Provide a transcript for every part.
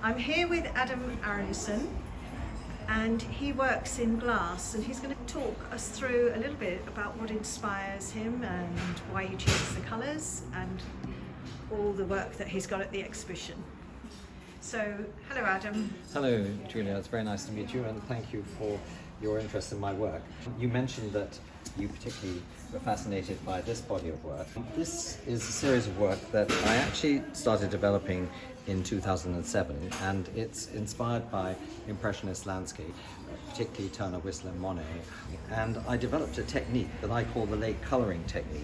I'm here with Adam Aaranson, and he works in glass, and he's going to talk us through a little bit about what inspires him and why he chooses the colours and all the work that he's got at the exhibition. So, hello Adam. Hello Julia, it's very nice to meet you, and thank you for your interest in my work. You mentioned that you particularly were fascinated by this body of work. This is a series of work that I actually started developing in 2007, and it's inspired by Impressionist landscape, particularly Turner, Whistler, and Monet. And I developed a technique that I call the late colouring technique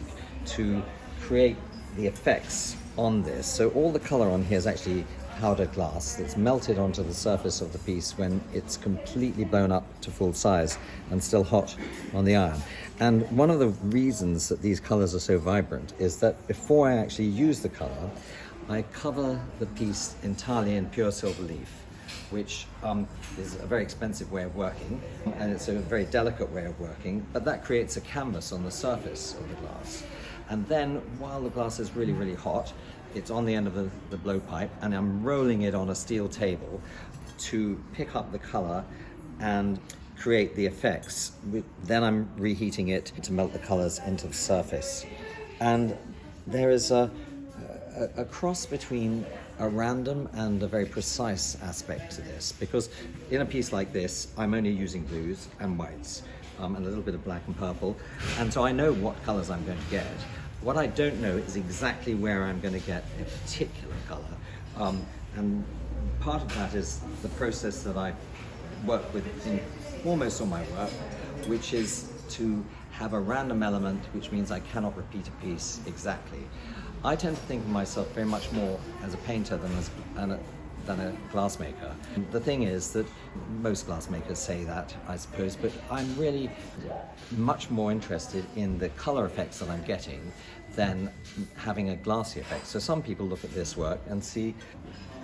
to create the effects on this. So all the colour on here is actually powdered glass that's melted onto the surface of the piece when it's completely blown up to full size and still hot on the iron. And one of the reasons that these colours are so vibrant is that before I actually use the colour, I cover the piece entirely in pure silver leaf, which is a very expensive way of working, and it's a very delicate way of working, but that creates a canvas on the surface of the glass. And then while the glass is really, really hot, it's on the end of the blowpipe, and I'm rolling it on a steel table to pick up the color and create the effects. Then I'm reheating it to melt the colors into the surface. And there is a cross between a random and a very precise aspect to this, because in a piece like this, I'm only using blues and whites, and a little bit of black and purple, and so I know what colors I'm going to get. What I don't know is exactly where I'm going to get a particular color, and part of that is the process that I work with in almost all my work, which is to have a random element, which means I cannot repeat a piece exactly. I tend to think of myself very much more as a painter than a glassmaker. The thing is that most glassmakers say that, I suppose, but I'm really much more interested in the color effects that I'm getting than having a glassy effect. So some people look at this work and see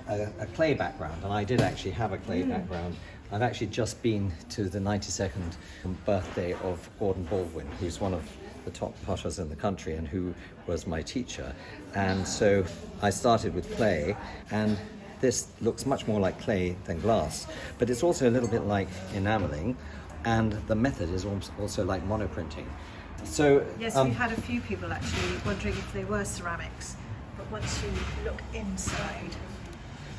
a clay background, and I did actually have a clay background. I've actually just been to the 92nd birthday of Gordon Baldwin, who's one of the top potters in the country and who was my teacher. And so I started with clay, and this looks much more like clay than glass, but it's also a little bit like enameling, and the method is also like monoprinting. So yes, we've had a few people actually wondering if they were ceramics, but once you look inside.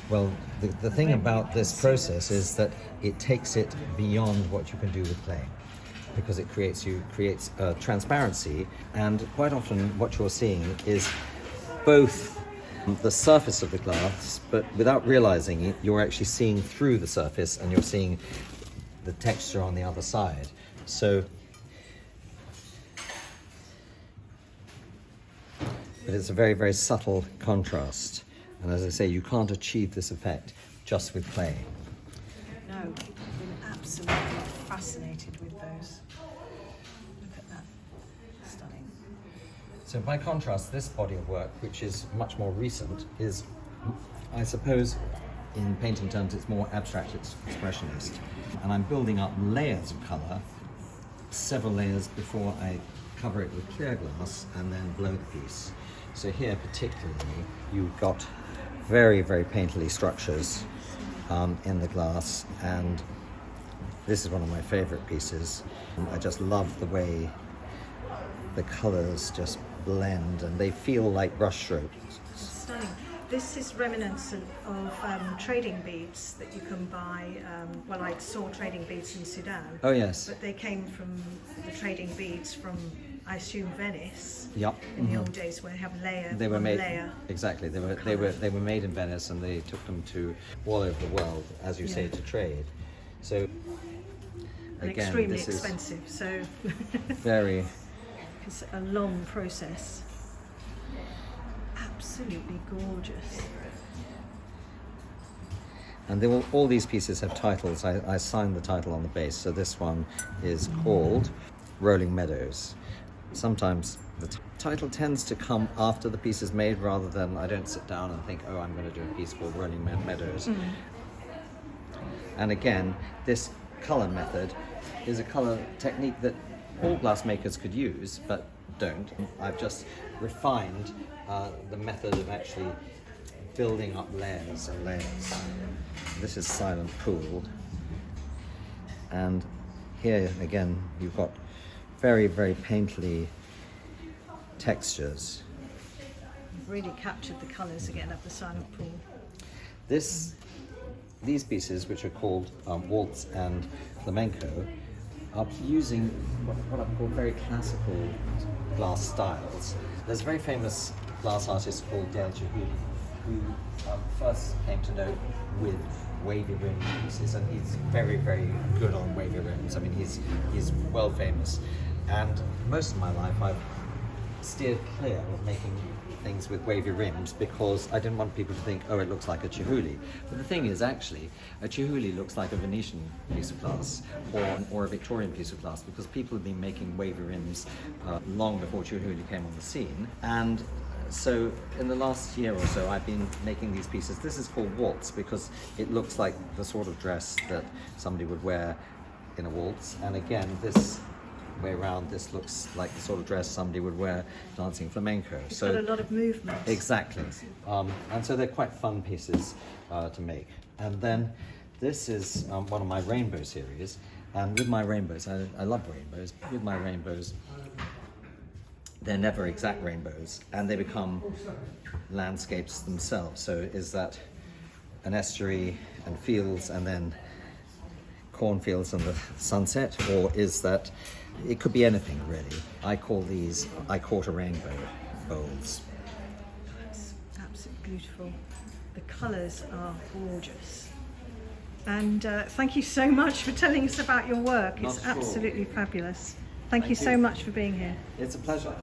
Well, the thing about this process is that it takes it beyond what you can do with clay, because it creates transparency, and quite often what you're seeing is both the surface of the glass, but without realizing it, you're actually seeing through the surface, and you're seeing the texture on the other side. So but it's a very, very subtle contrast. And as I say, you can't achieve this effect just with clay. No, people have been absolutely fascinated with those. Look at that. Stunning. So by contrast, this body of work, which is much more recent, is, I suppose, in painting terms, it's more abstract, it's expressionist. And I'm building up layers of colour, several layers before I cover it with clear glass and then blow the piece. So here particularly, you've got very, very painterly structures in the glass, and this is one of my favourite pieces. I just love the way the colours just blend, and they feel like brush strokes. Stunning. This is reminiscent of trading beads that you can buy. Well, I saw trading beads in Sudan. Oh yes. But they came from the trading beads from, I assume, Venice. Yep. In the old days, where they have layer. They were made layer. Exactly. They were made in Venice, and they took them to all over the world, as you say, to trade. So and again, extremely this expensive. So very. It's a long process. Absolutely gorgeous. And all these pieces have titles. I signed the title on the base. So this one is called Rolling Meadows. Sometimes the title tends to come after the piece is made, rather than I don't sit down and think, oh, I'm going to do a piece called Rolling Meadows. And again, this color method is a color technique that all glassmakers could use, but don't. I've just refined the method of actually building up layers and layers. This is Silent Pool, and here again you've got very, very painterly textures. You've really captured the colours again of the Silent Pool. These pieces, which are called waltz and flamenco, are using what I call very classical glass styles. There's a very famous glass artist called Del Chihuly, who first came to know with wavy rim pieces, and he's very, very good on wavy rims. I mean, he's well famous, and most of my life I've steered clear of making things with wavy rims because I didn't want people to think, oh, it looks like a Chihuly. But the thing is, actually, a Chihuly looks like a Venetian piece of glass or a Victorian piece of glass, because people have been making wavy rims long before Chihuly came on the scene. And so in the last year or so I've been making these pieces. This is called waltz because it looks like the sort of dress that somebody would wear in a waltz. And again, this way around, this looks like the sort of dress somebody would wear dancing flamenco. It's got a lot of movement. Exactly. And so they're quite fun pieces to make. And then this is one of my rainbow series. And with my rainbows, I love rainbows. With my rainbows, they're never exact rainbows, and they become landscapes themselves. So is that an estuary and fields and then cornfields and the sunset, or is that, it could be anything really. I call these I Caught a Rainbow bowls. That's absolutely beautiful. The colours are gorgeous. And thank you so much for telling us about your work. It's absolutely fabulous. Thank you so much for being here. It's a pleasure.